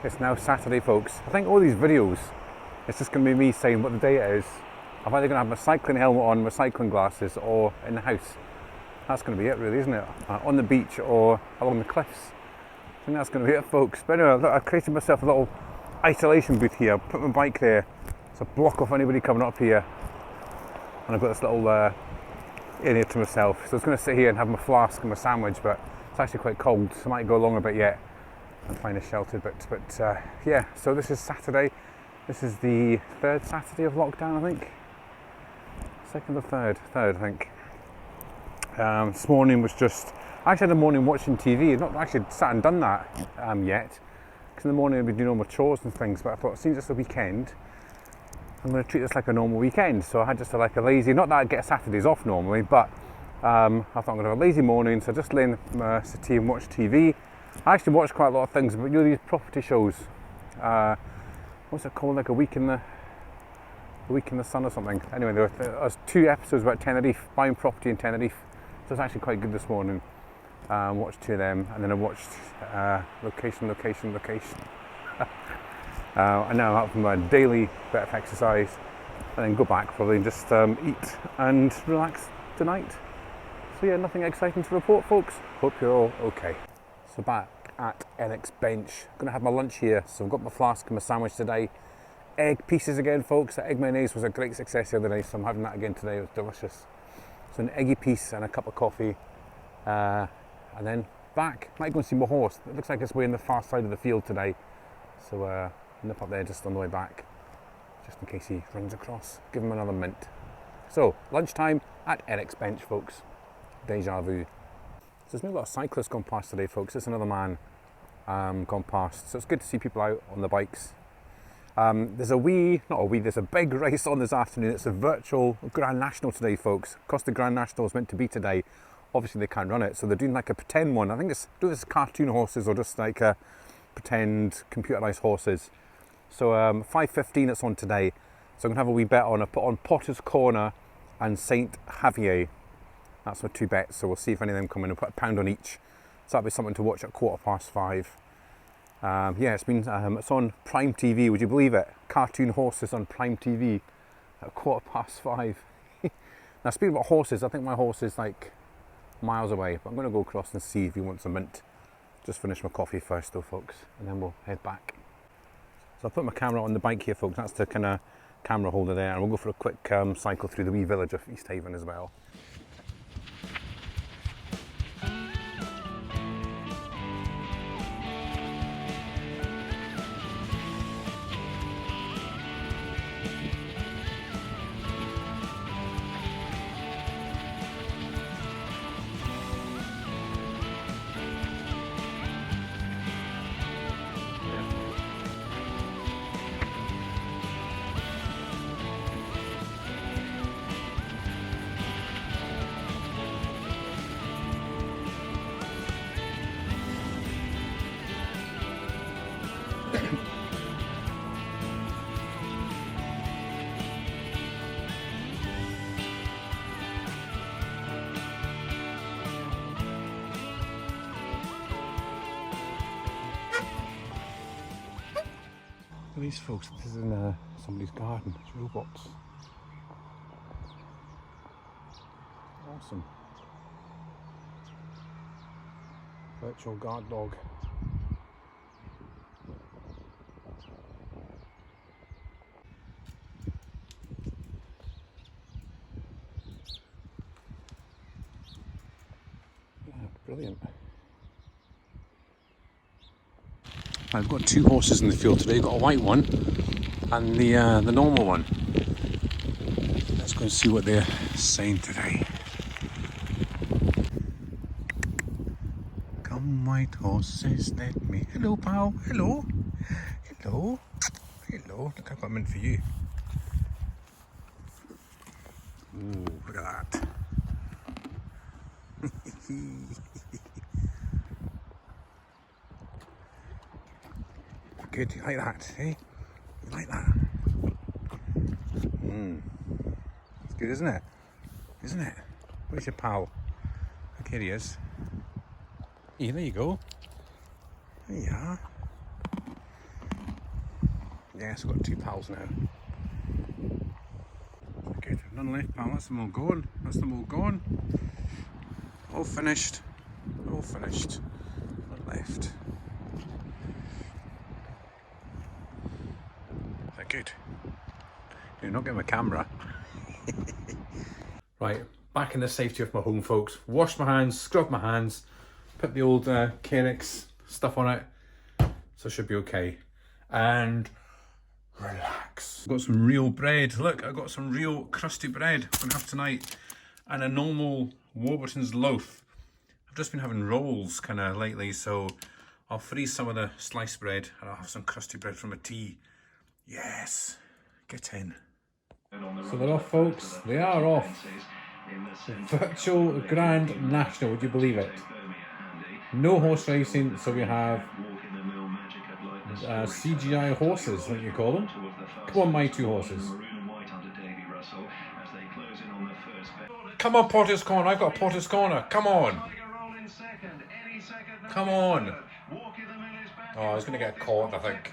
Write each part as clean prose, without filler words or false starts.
It's now Saturday, folks. I think all these videos, it's just going to be me saying what the day it is. I'm either going to have my cycling helmet on, my cycling glasses, or in the house. That's going to be it, really, isn't it? On the beach or along the cliffs. I think that's going to be it, folks. But anyway, look, I've created myself a little isolation booth here. Put my bike there to block off anybody coming up here. And I've got this little area to myself. So I was going to sit here and have my flask and my sandwich, but it's actually quite cold, so I might go along a bit yet and find a sheltered bit. But yeah, so this is Saturday. This is the third Saturday of lockdown, I think. Second or third, I think. This morning was just, I actually had a morning watching TV. I've not actually sat and done that yet, because in the morning I've been doing all my chores and things, but I thought, since it's the weekend, I'm going to treat this like a normal weekend. So I had just a lazy, not that I get Saturdays off normally, but I thought I'm going to have a lazy morning, so I just lay in my settee and watch TV. I actually watch quite a lot of things, but you know, these property shows, what's it called, like a week in the sun or something. Anyway, there was 2 episodes about Tenerife, buying property in Tenerife, so it's actually quite good this morning. Watched 2 of them, and then I watched location. And now I'm out for my daily bit of exercise, and then go back probably and just eat and relax tonight. So yeah, nothing exciting to report, folks. Hope you're all okay. So back at Eric's bench, I'm going to have my lunch here. So I've got my flask and my sandwich today. Egg pieces again, folks. The egg mayonnaise was a great success the other day, so I'm having that again today. It was delicious. So an eggy piece and a cup of coffee, and then back. Might go and see my horse. It looks like it's way in the far side of the field today. So nip up there just on the way back, just in case he runs across. Give him another mint. So lunchtime at Eric's bench, folks. Deja vu. So there's been a lot of cyclists gone past today, folks. There's another man gone past. So it's good to see people out on the bikes. There's a big race on this afternoon. It's a virtual Grand National today, folks. Costa Grand National is meant to be today. Obviously they can't run it, so they're doing like a pretend one. I think it's cartoon horses or just like a pretend computerized horses. So 5:15 it's on today. So I'm gonna have a wee bet on. I put on Potter's Corner and Saint Javier. That's my 2 bets. So we'll see if any of them come in and put £1 on each. So that'll be something to watch at 5:15. Yeah, it's on Prime TV. Would you believe it? Cartoon horses on Prime TV at 5:15. Now speaking about horses, I think my horse is like miles away, but I'm going to go across and see if he wants a mint. Just finish my coffee first though, folks, and then we'll head back. So I'll put my camera on the bike here, folks. That's the kind of camera holder there, and we'll go for a quick cycle through the wee village of East Haven as well. These folks, this is in somebody's garden. It's robots. Awesome. Virtual guard dog. Yeah, brilliant. I've got 2 horses in the field today. I've got a white one and the normal one. Let's go and see what they're saying today. Come white horses, let me. Hello, pal. Hello. Hello. Hello. Look, I've got a mint for you. Ooh, look at that. Good, you like that, eh? You like that? It's good, isn't it? Isn't it? Where's your pal? Look, here he is. Yeah, there you go. There you are. Yes, we've got 2 pals now. Good, none left, pal. That's them all gone. That's them all gone. All finished. All finished. None left. They're good. You're not getting my camera. Right, back in the safety of my home, folks. Washed my hands, scrubbed my hands, put the old Carex stuff on it, so it should be okay. And relax. I've got some real bread. Look, I've got some real crusty bread I'm gonna have tonight, and a normal Warburton's loaf. I've just been having rolls kind of lately, so I'll freeze some of the sliced bread and I'll have some crusty bread from a tea. Yes, get in. So they're off, folks. They are off. The virtual Grand National, would you believe it? No horse racing, so we have CGI horses, what you call them. Come on, my 2 horses. Come on, Potter's Corner. I've got Potter's Corner. Come on. Come on. Oh, he's going to get caught, I think.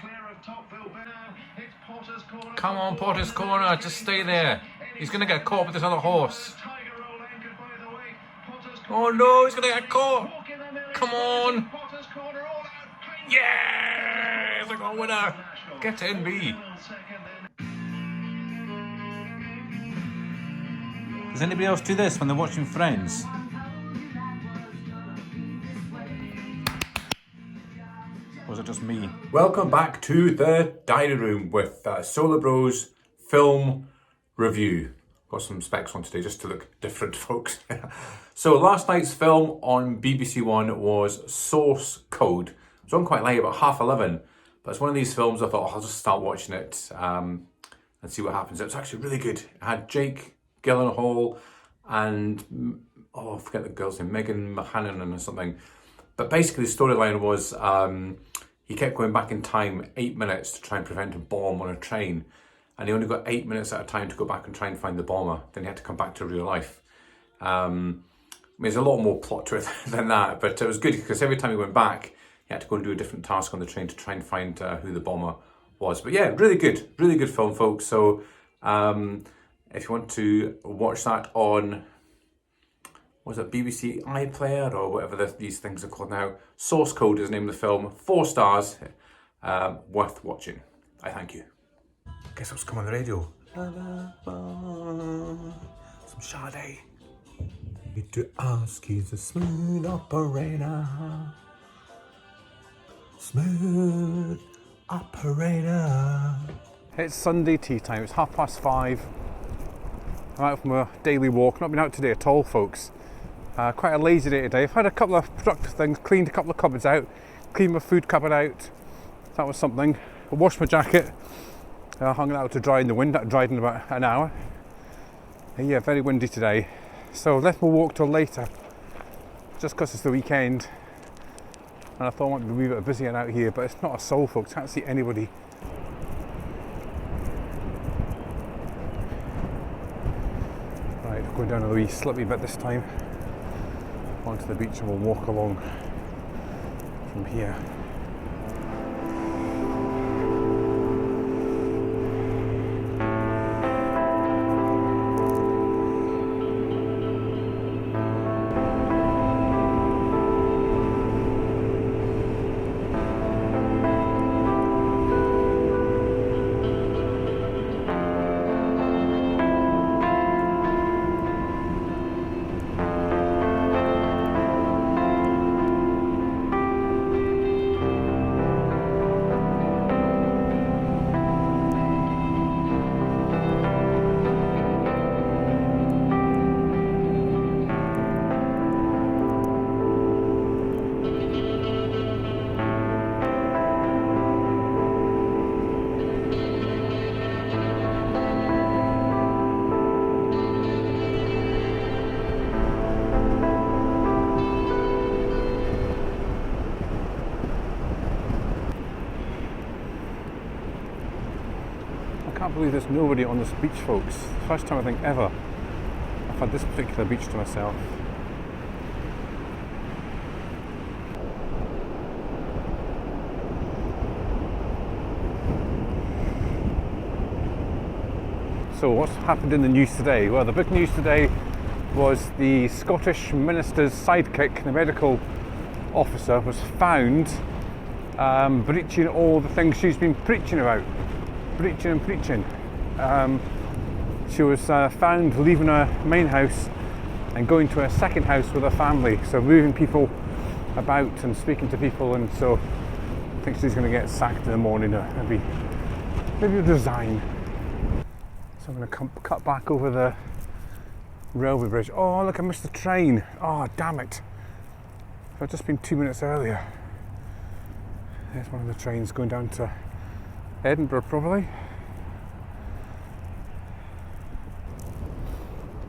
Come on, Potter's Corner. Just stay there. He's going to get caught with this other horse. Oh no, he's going to get caught. Come on. Yes! I got a winner. Get in, B. Does anybody else do this when they're watching Friends? Or was it just me? Welcome back to the dining room with Solar Bros film review. Got some specs on today just to look different, folks. So last night's film on BBC One was Source Code. It was on quite late, about 11:30, but it's one of these films I thought, oh, I'll just start watching it and see what happens. It was actually really good. It had Jake Gyllenhaal and, I forget the girl's name, Megan Mahanan or something. But basically the storyline was he kept going back in time 8 minutes to try and prevent a bomb on a train. And he only got 8 minutes at a time to go back and try and find the bomber. Then he had to come back to real life. There's a lot more plot to it than that, but it was good because every time he went back, he had to go and do a different task on the train to try and find who the bomber was. But yeah, really good film, folks. So if you want to watch that on, was it BBC iPlayer or whatever these things are called now, Source Code is the name of the film. 4 stars, worth watching. I thank you. Guess what's come on the radio? Some Sade. Need to ask, he's a smooth operator. Smooth operator. It's Sunday tea time. It's 5:30. I'm out from a daily walk. Not been out today at all, folks. Quite a lazy day today. I've had a couple of productive things. Cleaned a couple of cupboards out. Cleaned my food cupboard out. That was something. I washed my jacket. Hung it out to dry in the wind. That dried in about an hour. Yeah, very windy today. So left my walk till later, just because it's the weekend. And I thought I might be a wee bit busy and out here, but it's not a soul, folks. Can't see anybody. Right, going down a wee slippy bit this time. Onto the beach and we'll walk along from here. I can't believe there's nobody on this beach, folks. First time I think ever I've had this particular beach to myself. So what's happened in the news today? Well, the big news today was the Scottish minister's sidekick, the medical officer, was found breaching all the things she's been preaching about. Breaching and preaching. She was found leaving her main house and going to a second house with her family, so moving people about and speaking to people, and so I think she's going to get sacked in the morning, or maybe resign. So I'm going to cut back over the railway bridge. Oh look, I missed the train. Oh damn it. If I'd just been 2 minutes earlier. There's one of the trains going down to Edinburgh probably.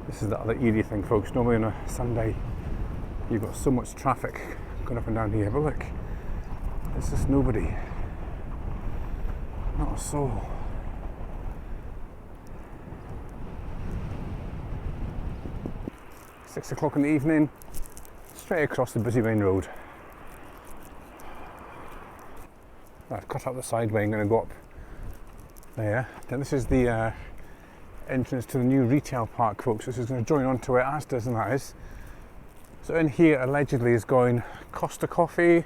This is the other eerie thing, folks. Normally on a Sunday you've got so much traffic going up and down here, but look, there's just nobody. Not a soul. Six o'clock in the evening, straight across the busy main road. I've cut up the sideway, I'm going to go up there. Now this is the entrance to the new retail park, folks. This is going to join on to where Asda's and that is. So in here allegedly is going Costa Coffee,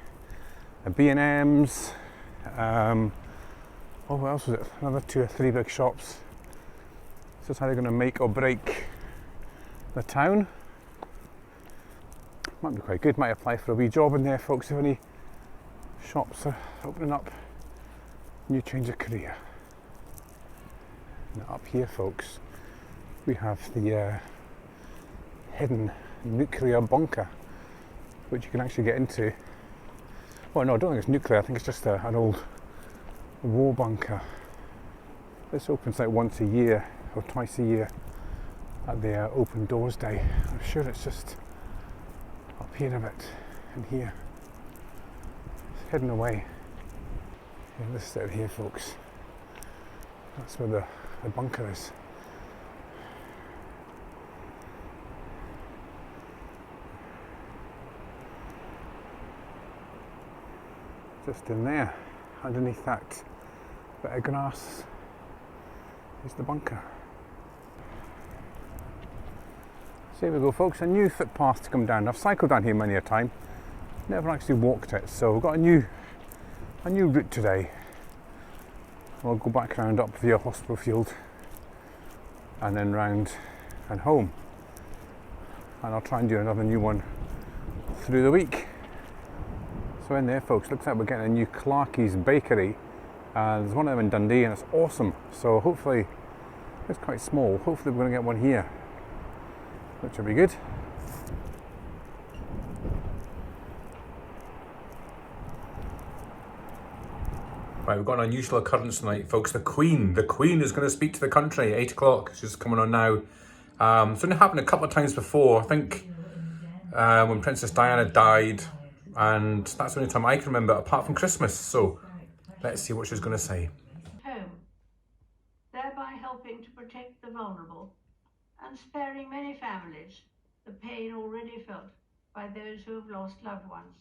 a B&M's, oh what else was it? Another 2 or 3 big shops. This is how they're going to make or break the town. Might be quite good, might apply for a wee job in there, folks, if any shops are opening up. New change of career. Now up here, folks, we have the hidden nuclear bunker, which you can actually get into. Well, no, I don't think it's nuclear, I think it's just an old war bunker. This opens like once a year or twice a year at the open doors day. I'm sure it's just up here a bit and here. It's hidden away. Yeah, this is out here, folks. That's where the bunker is. Just in there, underneath that bit of grass, is the bunker. So here we go, folks, a new footpath to come down. I've cycled down here many a time, never actually walked it, so we've got a new route today. We'll go back round up via Hospital Field and then round and home, and I'll try and do another new one through the week. So in there, folks, looks like we're getting a new Clarkie's bakery. There's one of them in Dundee and it's awesome, so hopefully, it's quite small, hopefully we're going to get one here, which will be good. Right, we've got an unusual occurrence tonight, folks. The Queen is going to speak to the country at 8 o'clock. She's coming on now. It's only happened a couple of times before. I think when Princess Diana died, and that's the only time I can remember, apart from Christmas. So let's see what she's going to say. Home, thereby helping to protect the vulnerable and sparing many families the pain already felt by those who have lost loved ones.